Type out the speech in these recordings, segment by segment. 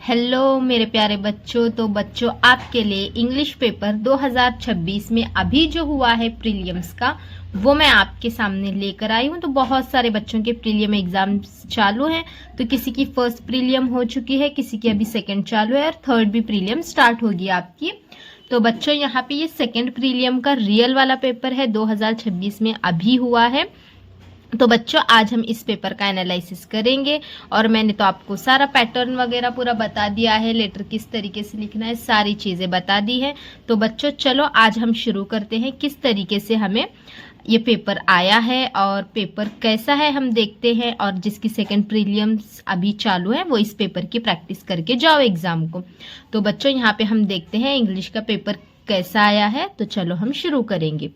Hello मेरे प्यारे बच्चों। तो बच्चों, आपके लिए इंग्लिश पेपर 2026 में अभी जो हुआ है प्रीलिम्स का, वो मैं आपके सामने लेकर आई हूँ। तो बहुत सारे बच्चों के प्रीलियम एग्जाम्स चालू हैं। तो किसी की फर्स्ट प्रीलियम हो चुकी है, किसी की अभी सेकंड चालू है और थर्ड भी प्रीलियम स्टार्ट होगी आपकी। तो बच्चों, यहाँ पे ये सेकंड प्रीलियम का रियल वाला पेपर है, 2026 में अभी हुआ है। तो बच्चों, आज हम इस पेपर का एनालिसिस करेंगे और मैंने तो आपको सारा पैटर्न वगैरह पूरा बता दिया है, लेटर किस तरीके से लिखना है, सारी चीज़ें बता दी है। तो बच्चों चलो आज हम शुरू करते हैं किस तरीके से हमें ये पेपर आया है और पेपर कैसा है हम देखते हैं। और जिसकी सेकंड प्रीलियम्स अभी चालू है वो इस पेपर की प्रैक्टिस करके जाओ एग्जाम को। तो बच्चों, यहाँ पे हम देखते हैं इंग्लिश का पेपर कैसा आया है। तो चलो हम शुरू करेंगे।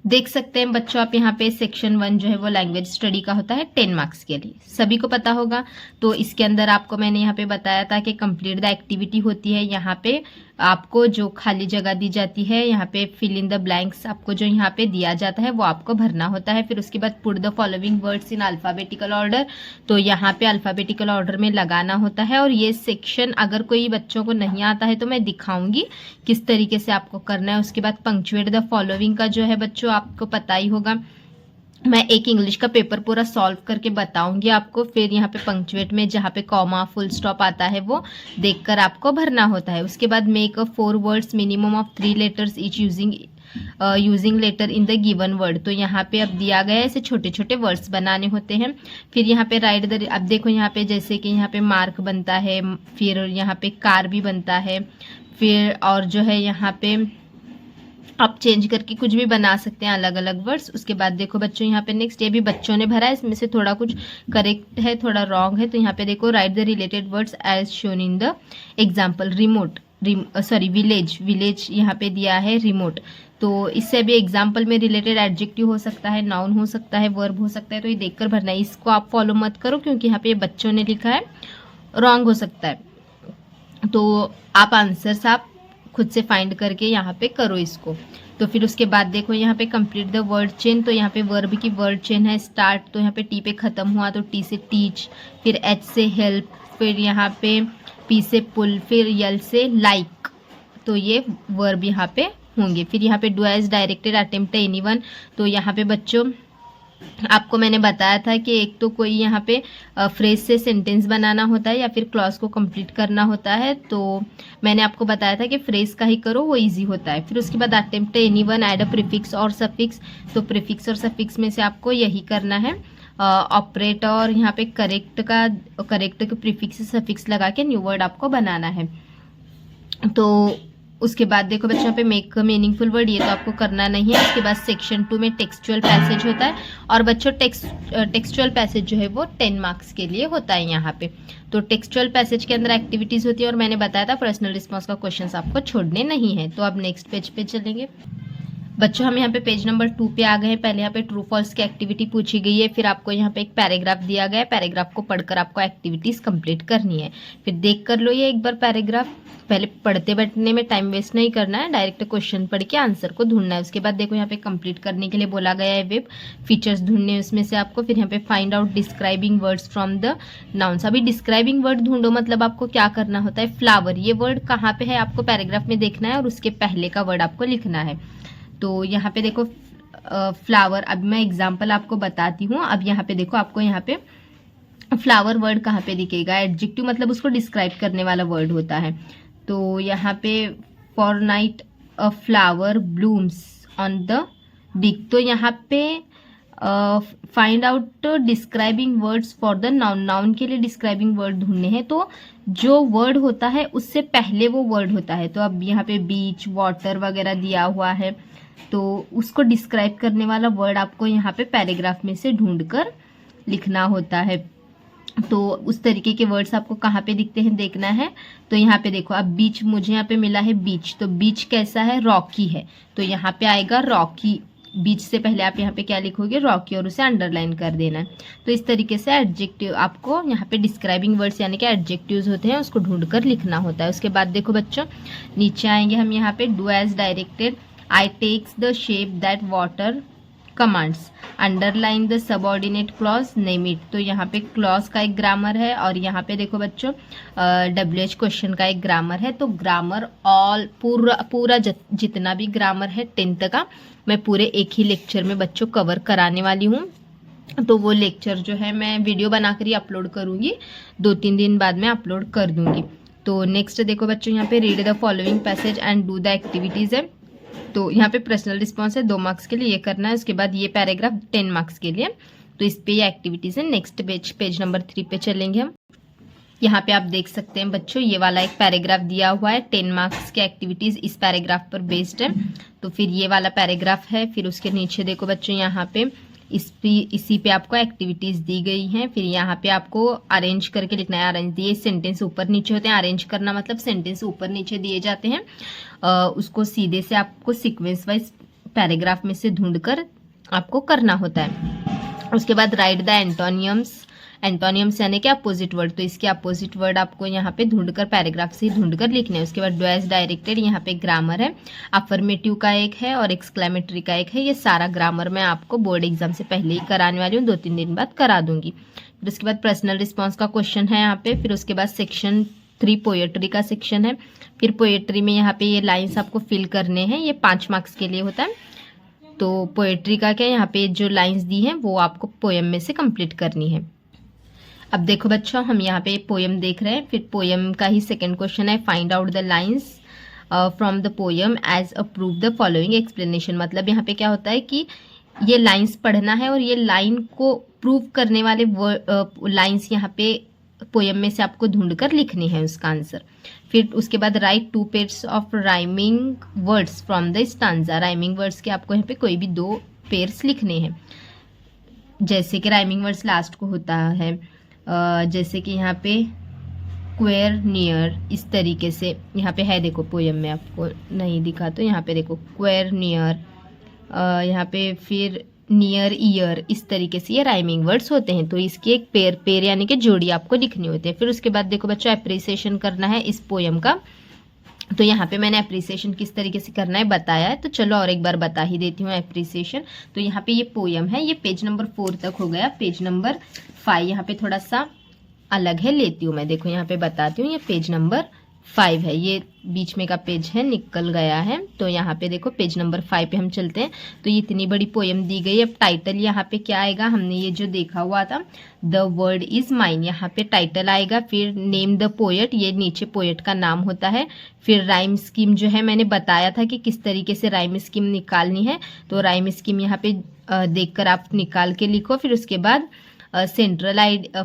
देख सकते हैं बच्चों आप यहाँ पे सेक्शन 1 जो है वो लैंग्वेज स्टडी का होता है 10 मार्क्स के लिए, सभी को पता होगा। तो इसके अंदर आपको मैंने यहाँ पे बताया था कि कंप्लीट द एक्टिविटी होती है। यहाँ पे आपको जो खाली जगह दी जाती है, यहाँ पे फिल इन द ब्लैंक्स आपको जो यहाँ पे दिया जाता है वो आपको भरना होता है। फिर उसके बाद put the following words in alphabetical order, तो यहाँ पे अल्फाबेटिकल ऑर्डर में लगाना होता है। और ये सेक्शन अगर कोई बच्चों को नहीं आता है तो मैं दिखाऊंगी किस तरीके से आपको करना है। उसके बाद पंक्चुएट द फॉलोइंग का जो है बच्चों आपको पता ही होगा, मैं एक इंग्लिश का पेपर पूरा सॉल्व करके बताऊंगी आपको। फिर यहाँ पे पंक्चुएट में जहाँ पे कॉमा फुल स्टॉप आता है वो देखकर आपको भरना होता है। उसके बाद make a 4 words minimum of 3 letters each using letter in the given word. तो यहाँ पे अब दिया गया है, ऐसे छोटे छोटे वर्ड्स बनाने होते हैं। फिर यहाँ पे राइट द, अब देखो यहाँ पे जैसे कि यहाँ पे मार्क बनता है, फिर यहाँ पे कार भी बनता है, फिर और जो है यहाँ पे आप चेंज करके कुछ भी बना सकते हैं अलग अलग वर्ड्स। उसके बाद देखो बच्चों यहाँ पे नेक्स्ट, ये भी बच्चों ने भरा है, इसमें से थोड़ा कुछ करेक्ट है थोड़ा रॉन्ग है। तो यहाँ पे देखो write the related words as shown in the example. Remote, village यहाँ पे दिया है रिमोट। तो इससे भी एग्जाम्पल में रिलेटेड एडजेक्टिव हो सकता है, नाउन हो सकता है, वर्ब हो सकता है। तो ये देखकर भरना है, इसको आप फॉलो मत करो क्योंकि यहाँ पे बच्चों ने लिखा है, रॉन्ग हो सकता है। तो आप आंसर्स आप खुद से फाइंड करके यहाँ पे करो इसको। तो फिर उसके बाद देखो यहाँ पे कंप्लीट द वर्ड चेन, तो यहाँ पे वर्ब की वर्ड चेन है स्टार्ट, तो यहाँ पे टी पे खत्म हुआ तो टी से टीच, फिर एच से हेल्प, फिर यहाँ पे पी से पुल, फिर यल से लाइक। तो ये वर्ब यहाँ पे होंगे। फिर यहाँ पे do as directed attempt anyone, तो यहाँ पे बच्चों आपको मैंने बताया था कि एक तो कोई यहाँ पे फ्रेज से सेंटेंस बनाना होता है या फिर क्लॉज को कंप्लीट करना होता है। तो मैंने आपको बताया था कि फ्रेज का ही करो, वो इजी होता है। फिर उसके बाद attempt anyone add a prefix और सफिक्स, तो प्रीफिक्स और सफिक्स में से आपको यही करना है। ऑपरेट और यहाँ पे करेक्ट के प्रीफिक्स सफिक्स लगा के न्यू वर्ड आपको बनाना है। तो उसके बाद देखो बच्चों यहाँ पे मेक मीनिंगफुल वर्ड, ये तो आपको करना नहीं है। उसके बाद सेक्शन 2 में टेक्सचुअल पैसेज होता है और बच्चों टेक्सचुअल पैसेज जो है वो 10 मार्क्स के लिए होता है यहाँ पे। तो टेक्सचुअल पैसेज के अंदर एक्टिविटीज होती है और मैंने बताया था पर्सनल रिस्पॉन्स का क्वेश्चन आपको छोड़ने नहीं है। तो अब नेक्स्ट पेज पे चलेंगे बच्चों, हम यहाँ पे पेज नंबर 2 पे आ गए हैं। पहले यहाँ पे ट्रू फॉल्स की एक्टिविटी पूछी गई है, फिर आपको यहाँ पे एक पैराग्राफ दिया गया है, पैराग्राफ को पढ़कर आपको एक्टिविटीज कंप्लीट करनी है। फिर देख कर लो ये एक बार पैराग्राफ, पहले पढ़ते बैठने में टाइम वेस्ट नहीं करना है, डायरेक्ट क्वेश्चन पढ़ के आंसर को ढूंढना है। उसके बाद देखो यहाँ पे कंप्लीट करने के लिए बोला गया है वेब फीचर्स ढूंढने उसमें से आपको। फिर यहाँ पे find out describing words from the nouns. अभी डिस्क्राइबिंग वर्ड ढूंढो मतलब आपको क्या करना होता है, फ्लावर, ये वर्ड कहाँ पे है आपको पैराग्राफ में देखना है और उसके पहले का वर्ड आपको लिखना है। तो यहाँ पे देखो फ्लावर, अब मैं एग्जाम्पल आपको बताती हूँ। अब यहाँ पे देखो आपको यहाँ पे फ्लावर वर्ड कहाँ पे दिखेगा, एडजेक्टिव मतलब उसको डिस्क्राइब करने वाला वर्ड होता है। तो यहाँ पे for night a flower blooms on the big, तो यहाँ पे find out describing words for the noun, noun के लिए डिस्क्राइबिंग वर्ड ढूंढने हैं। तो जो वर्ड होता है उससे पहले वो वर्ड होता है। तो अब यहाँ पे बीच, वाटर वगैरह दिया हुआ है, तो उसको डिस्क्राइब करने वाला वर्ड आपको यहाँ पे पैराग्राफ में से ढूंढकर लिखना होता है। तो उस तरीके के वर्ड्स आपको कहाँ पे दिखते हैं देखना है। तो यहाँ पे देखो अब बीच, मुझे यहाँ पे मिला है बीच, तो बीच कैसा है, रॉकी है, तो यहाँ पे आएगा रॉकी। बीच से पहले आप यहाँ पे क्या लिखोगे, रॉकी, और उसे अंडरलाइन कर देना है। तो इस तरीके से एडजेक्टिव आपको यहाँ पे डिस्क्राइबिंग वर्ड्स यानी कि एडजेक्टिव्स होते हैं उसको ढूंढकर लिखना होता है। उसके बाद देखो बच्चों नीचे आएंगे हम, यहाँ पे do as directed, I takes the shape that water commands, underline the subordinate clause, name it. तो यहाँ पे क्लॉज का एक ग्रामर है और यहाँ पे देखो बच्चों WH क्वेश्चन का एक ग्रामर है। तो ग्रामर ऑल पूरा जितना भी ग्रामर है 10th का मैं पूरे एक ही लेक्चर में बच्चों कवर कराने वाली हूँ। तो वो लेक्चर जो है मैं वीडियो बनाकर ही अपलोड करूँगी, 2-3 दिन बाद में अपलोड कर दूँगी। तो नेक्स्ट देखो बच्चों यहाँ पे read the following passage and do the activities है। तो यहाँ पे पर्सनल रिस्पॉन्स है 2 मार्क्स के लिए, ये करना है। उसके बाद ये पैराग्राफ 10 मार्क्स के लिए। तो इस पे ये एक्टिविटीज़ है। नेक्स्ट पेज नंबर 3 पे चलेंगे हम। यहाँ पे आप देख सकते हैं बच्चों ये वाला एक पैराग्राफ दिया हुआ है, 10 मार्क्स के एक्टिविटीज़ इस पैराग्राफ पर बेस्ड है। तो फिर ये वाला पैराग्राफ है। फिर उसके नीचे देखो बच्चों यहाँ पे इसी पे आपको एक्टिविटीज दी गई हैं। फिर यहाँ पे आपको अरेंज करके लिखना है। अरेंज दिए सेंटेंस ऊपर नीचे होते हैं, अरेंज करना मतलब सेंटेंस ऊपर नीचे दिए जाते हैं, उसको सीधे से आपको सीक्वेंस वाइज पैराग्राफ में से ढूंढकर आपको करना होता है। उसके बाद राइट द एंटोनियम्स यानी कि अपोजिट वर्ड। तो इसके अपोजिट वर्ड आपको यहाँ पे ढूंढकर पैराग्राफ से ढूंढकर लिखने हैं। उसके बाद डू एज डायरेक्टेड, यहाँ पे ग्रामर है, अफर्मेटिव का एक है और एक्सक्लेमेटरी का एक है। ये सारा ग्रामर मैं आपको बोर्ड एग्जाम से पहले ही कराने वाली हूँ, 2-3 दिन बाद करा दूंगी। फिर उसके बाद पर्सनल रिस्पॉन्स का क्वेश्चन है यहाँ पे। फिर उसके बाद सेक्शन 3 पोएट्री का सेक्शन है। फिर पोएट्री में यहाँ पे ये लाइन्स आपको फिल करने हैं, ये 5 मार्क्स के लिए होता है। तो पोएट्री का क्या, यहाँ पे जो लाइन्स दी हैं वो आपको पोएम में से कंप्लीट करनी है। अब देखो बच्चों हम यहाँ पे पोएम देख रहे हैं। फिर पोएम का ही सेकंड क्वेश्चन है, find out the lines from the poem as approve the following explanation. मतलब यहाँ पे क्या होता है कि ये लाइन्स पढ़ना है और ये लाइन को प्रूव करने वाले लाइन्स यहाँ पे पोएम में से आपको ढूंढकर लिखनी है उसका आंसर। फिर उसके बाद right 2 pairs of rhyming words from the stanza. Rhyming words के आपको यहाँ पे कोई भी 2 पेयर्स लिखने हैं। जैसे कि राइमिंग वर्ड्स लास्ट को होता है, जैसे कि यहाँ पे क्वेर नियर, इस तरीके से यहाँ पे है। देखो पोएम में आपको नहीं दिखा तो यहाँ पे देखो क्वेर नियर, यहाँ पे फिर नियर ईयर, इस तरीके से ये राइमिंग वर्ड्स होते हैं। तो इसकी एक पेयर यानी कि जोड़ी आपको लिखनी होती है। फिर उसके बाद देखो बच्चों अप्रिसिएशन करना है इस पोएम का। तो यहाँ पे मैंने अप्रिसिएशन किस तरीके से करना है बताया है, तो चलो और एक बार बता ही देती हूँ अप्रिसिएशन। तो यहाँ पे ये पोएम है, ये पेज नंबर 4 तक हो गया। पेज नंबर 5 यहाँ पे थोड़ा सा अलग है, लेती हूँ मैं। देखो यहाँ पे बताती हूँ, ये पेज नंबर 5 है, ये बीच में का पेज है निकल गया है। तो यहाँ पे देखो पेज नंबर 5 पे हम चलते हैं। तो ये इतनी बड़ी पोएम दी गई है। अब टाइटल यहाँ पे क्या आएगा, हमने ये जो देखा हुआ था द वर्ड इज माइन, यहाँ पे टाइटल आएगा। फिर नेम द पोएट, ये नीचे पोएट का नाम होता है। फिर राइम स्कीम जो है मैंने बताया था कि किस तरीके से राइम स्कीम निकालनी है, तो राइम स्कीम यहाँ पे देखकर आप निकाल के लिखो। फिर उसके बाद सेंट्रल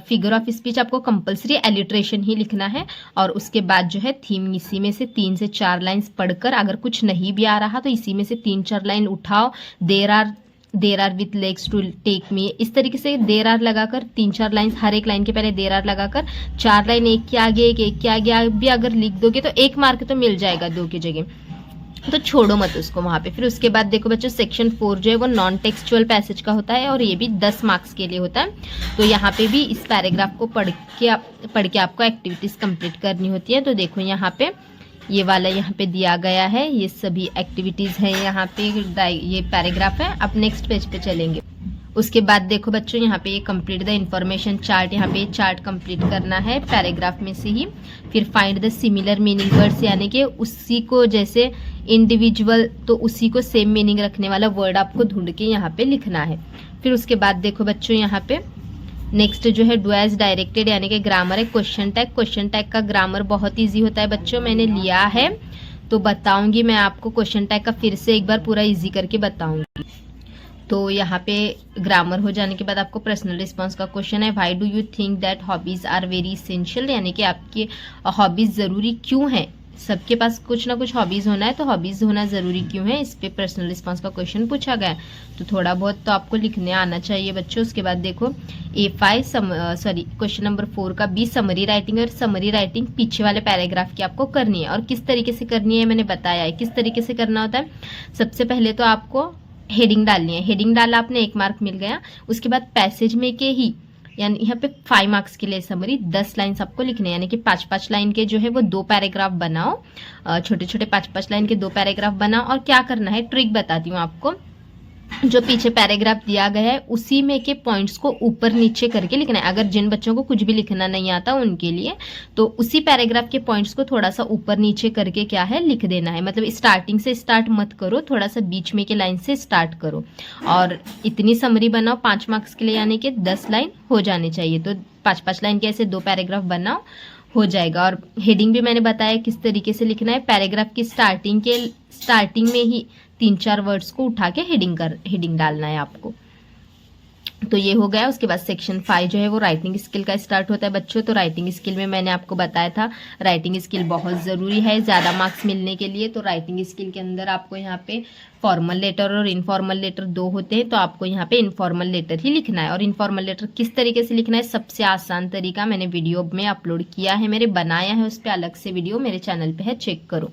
फिगर ऑफ स्पीच आपको कंपलसरी एलिट्रेशन ही लिखना है। और उसके बाद जो है थीम, इसी में से 3 से 4 लाइन्स पढ़कर अगर कुछ नहीं भी आ रहा तो इसी में से 3-4 लाइन उठाओ। There are with legs to take me, इस तरीके से देर आर लगाकर 3-4 लाइन, हर एक लाइन के पहले देर आर लगाकर 4 लाइन एक के आगे एक के आगे भी अगर लिख दोगे तो 1 मार्क तो मिल जाएगा 2 की जगह, तो छोड़ो मत उसको वहां पे। फिर उसके बाद देखो बच्चों सेक्शन 4 जो है वो नॉन टेक्सचुअल पैसेज का होता है और ये भी 10 मार्क्स के लिए होता है। तो यहाँ पे भी इस पैराग्राफ को पढ़ के आपको एक्टिविटीज कंप्लीट करनी होती है। तो देखो यहाँ पे ये वाला यहाँ पे दिया गया है, ये सभी एक्टिविटीज है यहाँ पे, ये पैराग्राफ है। अब नेक्स्ट पेज पे चलेंगे। उसके बाद देखो बच्चों यहाँ पे ये कंप्लीट द इंफॉर्मेशन चार्ट, यहाँ पे चार्ट कंप्लीट करना है पैराग्राफ में से ही। फिर find the similar meaning words, यानी कि उसी को जैसे इंडिविजुअल तो उसी को सेम मीनिंग रखने वाला वर्ड आपको ढूंढ के यहाँ पे लिखना है। फिर उसके बाद देखो बच्चों यहाँ पे नेक्स्ट जो है डू एज डायरेक्टेड यानी कि ग्रामर है। क्वेश्चन टैग का ग्रामर बहुत ईजी होता है बच्चों, मैंने लिया है तो बताऊंगी मैं आपको। क्वेश्चन टैग का फिर से एक बार पूरा ईजी करके बताऊंगी। तो यहाँ पे ग्रामर हो जाने के बाद आपको पर्सनल रिस्पॉन्स का क्वेश्चन है, why do you think that hobbies are very essential, यानी कि आपकी हॉबीज ज़रूरी क्यों है। सबके पास कुछ ना कुछ हॉबीज होना है, तो हॉबीज होना ज़रूरी क्यों है, इस पे पर्सनल रिस्पॉन्स का क्वेश्चन पूछा गया है। तो थोड़ा बहुत तो आपको लिखने आना चाहिए बच्चों। उसके बाद देखो क्वेश्चन नंबर 4 का बी समरी राइटिंग, और समरी राइटिंग पीछे वाले पैराग्राफ की आपको करनी है। और किस तरीके से करनी है मैंने बताया है, किस तरीके से करना होता है। सबसे पहले तो आपको हेडिंग डालनी है, हेडिंग डाला आपने 1 मार्क मिल गया। उसके बाद पैसेज में के ही यानी यहाँ पे 5 मार्क्स के लिए समरी 10 लाइन्स आपको लिखने, यानी कि 5-5 लाइन के जो है वो 2 पैराग्राफ बनाओ, छोटे छोटे 5-5 लाइन के 2 पैराग्राफ बनाओ। और क्या करना है, ट्रिक बताती हूँ आपको। जो पीछे पैराग्राफ दिया गया है उसी में के पॉइंट्स को ऊपर नीचे करके लिखना है। अगर जिन बच्चों को कुछ भी लिखना नहीं आता उनके लिए तो उसी पैराग्राफ के पॉइंट्स को थोड़ा सा ऊपर नीचे करके क्या है लिख देना है। मतलब स्टार्टिंग से स्टार्ट मत करो, थोड़ा सा बीच में के लाइन से स्टार्ट करो और इतनी समरी बनाओ 5 मार्क्स के लिए, यानी कि 10 लाइन हो जानी चाहिए। तो 5-5 लाइन के ऐसे 2 पैराग्राफ बनाओ, हो जाएगा। और हेडिंग भी मैंने बताया किस तरीके से लिखना है। पैराग्राफ की स्टार्टिंग में ही 3-4 वर्ड्स को उठा के हेडिंग डालना है आपको। तो ये हो गया। उसके बाद सेक्शन 5 जो है वो राइटिंग स्किल का स्टार्ट होता है बच्चों। तो राइटिंग स्किल में मैंने आपको बताया था राइटिंग स्किल बहुत ज़रूरी है ज़्यादा मार्क्स मिलने के लिए। तो राइटिंग स्किल के अंदर आपको यहाँ पे फॉर्मल लेटर और इनफॉर्मल लेटर 2 होते हैं। तो आपको यहाँ पे इनफॉर्मल लेटर ही लिखना है। और इनफॉर्मल लेटर किस तरीके से लिखना है, सबसे आसान तरीका मैंने वीडियो में अपलोड किया है, मेरे बनाया है, उस पर अलग से वीडियो मेरे चैनल पे है, चेक करो।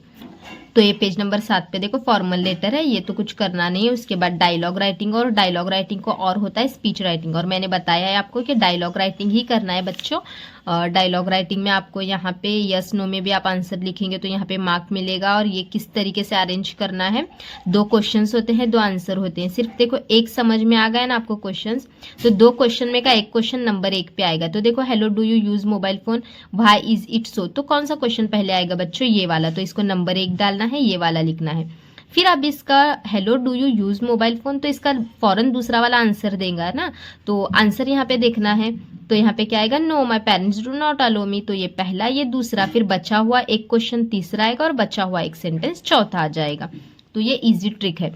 तो ये पेज नंबर 7 पे देखो फॉर्मल लेटर है, ये तो कुछ करना नहीं है। उसके बाद डायलॉग राइटिंग, और डायलॉग राइटिंग को और होता है स्पीच राइटिंग। और मैंने बताया है आपको कि डायलॉग राइटिंग ही करना है बच्चों। डायलॉग राइटिंग में आपको यहाँ पे यस नो में भी आप आंसर लिखेंगे तो यहाँ पे मार्क मिलेगा। और ये किस तरीके से अरेंज करना है, 2 क्वेश्चंस होते हैं, 2 आंसर होते हैं। सिर्फ देखो एक समझ में आ गया ना आपको क्वेश्चंस, तो 2 क्वेश्चन में का एक क्वेश्चन नंबर 1 पे आएगा। तो देखो hello do you use mobile phone, why is it so, तो कौन सा क्वेश्चन पहले आएगा बच्चों, ये वाला। तो इसको नंबर 1 डालना है, ये वाला लिखना है। फिर अब इसका hello do you use mobile phone, तो इसका फौरन दूसरा वाला आंसर देगा ना, तो आंसर यहाँ पे देखना है। तो यहाँ पे क्या आएगा, no my parents do not allow me, तो ये पहला, ये दूसरा, फिर बचा हुआ एक क्वेश्चन तीसरा आएगा और बचा हुआ एक सेंटेंस चौथा आ जाएगा। तो ये इजी ट्रिक है,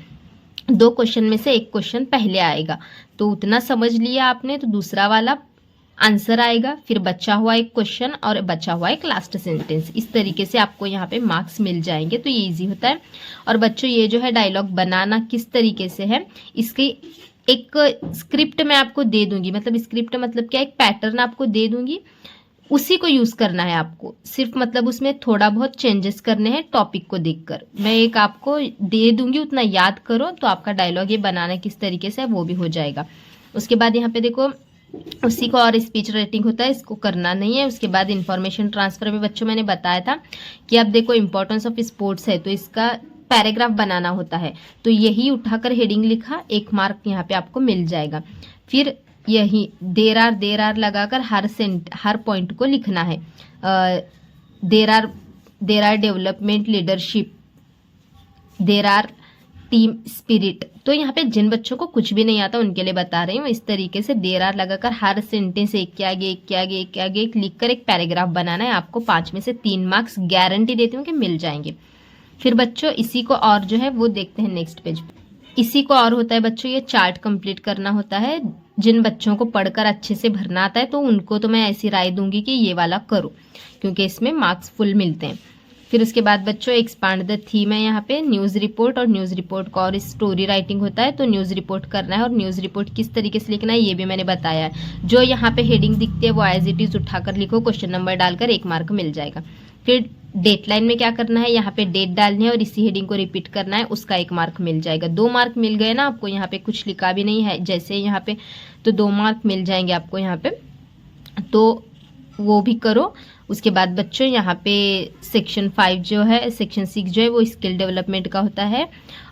2 क्वेश्चन में से एक क्वेश्चन पहले आएगा। तो उतना समझ लिया आपने, तो दूसरा वाला आंसर आएगा, फिर बचा हुआ एक क्वेश्चन और बचा हुआ एक लास्ट सेंटेंस। इस तरीके से आपको यहाँ पे मार्क्स मिल जाएंगे। तो ये इजी होता है। और बच्चों ये जो है डायलॉग बनाना किस तरीके से है, इसकी एक स्क्रिप्ट मैं आपको दे दूंगी। मतलब स्क्रिप्ट मतलब क्या, एक पैटर्न आपको दे दूंगी, उसी को यूज करना है आपको। सिर्फ मतलब उसमें थोड़ा बहुत चेंजेस करने हैं टॉपिक को देखकर। मैं एक आपको दे दूंगी, उतना याद करो तो आपका डायलॉग ये बनाना किस तरीके से है वो भी हो जाएगा। उसके बाद यहाँ पे देखो उसी को और स्पीच राइटिंग होता है, इसको करना नहीं है। उसके बाद इंफॉर्मेशन ट्रांसफर में बच्चों मैंने बताया था कि अब देखो इंपॉर्टेंस ऑफ स्पोर्ट्स है, तो इसका पैराग्राफ बनाना होता है। तो यही उठाकर हेडिंग लिखा, 1 मार्क यहाँ पे आपको मिल जाएगा। फिर यही देर आर लगाकर हर पॉइंट को लिखना है। There are development leadership, there are team spirit. तो यहाँ पे जिन बच्चों को कुछ भी नहीं आता उनके लिए बता रही हूँ। इस तरीके से देर आर लगाकर हर सेंटेंस एक के आगे एक के आगे एक के आगे एक लिखकर एक पैराग्राफ बनाना है। आपको 5 में से 3 मार्क्स गारंटी देती हूँ कि मिल जाएंगे। फिर बच्चों इसी को और जो है वो देखते हैं नेक्स्ट पेज पे। इसी को और होता है बच्चों, ये चार्ट कंप्लीट करना होता है। जिन बच्चों को पढ़कर अच्छे से भरना आता है तो उनको तो मैं ऐसी राय दूंगी कि ये वाला करो, क्योंकि इसमें मार्क्स फुल मिलते हैं। फिर उसके बाद बच्चों एक्सपांड द थीम है यहाँ पे, न्यूज़ रिपोर्ट। और न्यूज़ रिपोर्ट का और स्टोरी राइटिंग होता है। तो न्यूज़ रिपोर्ट करना है और न्यूज़ रिपोर्ट किस तरीके से लिखना है ये भी मैंने बताया है। जो यहाँ पे हेडिंग दिखती है वो एज इट इज उठाकर लिखो, क्वेश्चन नंबर डालकर 1 मार्क मिल जाएगा। फिर डेट लाइन में क्या करना है, यहाँ पे डेट डालनी है और इसी हेडिंग को रिपीट करना है, उसका 1 मार्क मिल जाएगा। 2 मार्क मिल गए ना आपको, यहाँ पे कुछ लिखा भी नहीं है जैसे यहाँ पे, तो 2 मार्क मिल जाएंगे आपको यहाँ पे। तो वो भी करो। उसके बाद बच्चों यहाँ पे सेक्शन 5 जो है, सेक्शन 6 जो है वो स्किल डेवलपमेंट का होता है।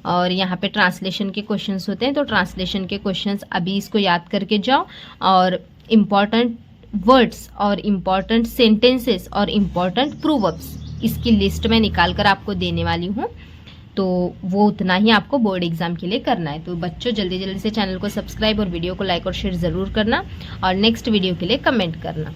और यहाँ पे ट्रांसलेशन के क्वेश्चंस होते हैं। तो ट्रांसलेशन के क्वेश्चंस अभी इसको याद करके जाओ, और इम्पॉर्टेंट वर्ड्स और इम्पॉर्टेंट सेंटेंसेस और इम्पॉर्टेंट प्रूवर्ब्स इसकी लिस्ट मैं निकाल कर आपको देने वाली हूँ। तो वो उतना ही आपको बोर्ड एग्जाम के लिए करना है। तो बच्चों जल्दी जल्दी से चैनल को सब्सक्राइब और वीडियो को लाइक और शेयर ज़रूर करना, और नेक्स्ट वीडियो के लिए कमेंट करना।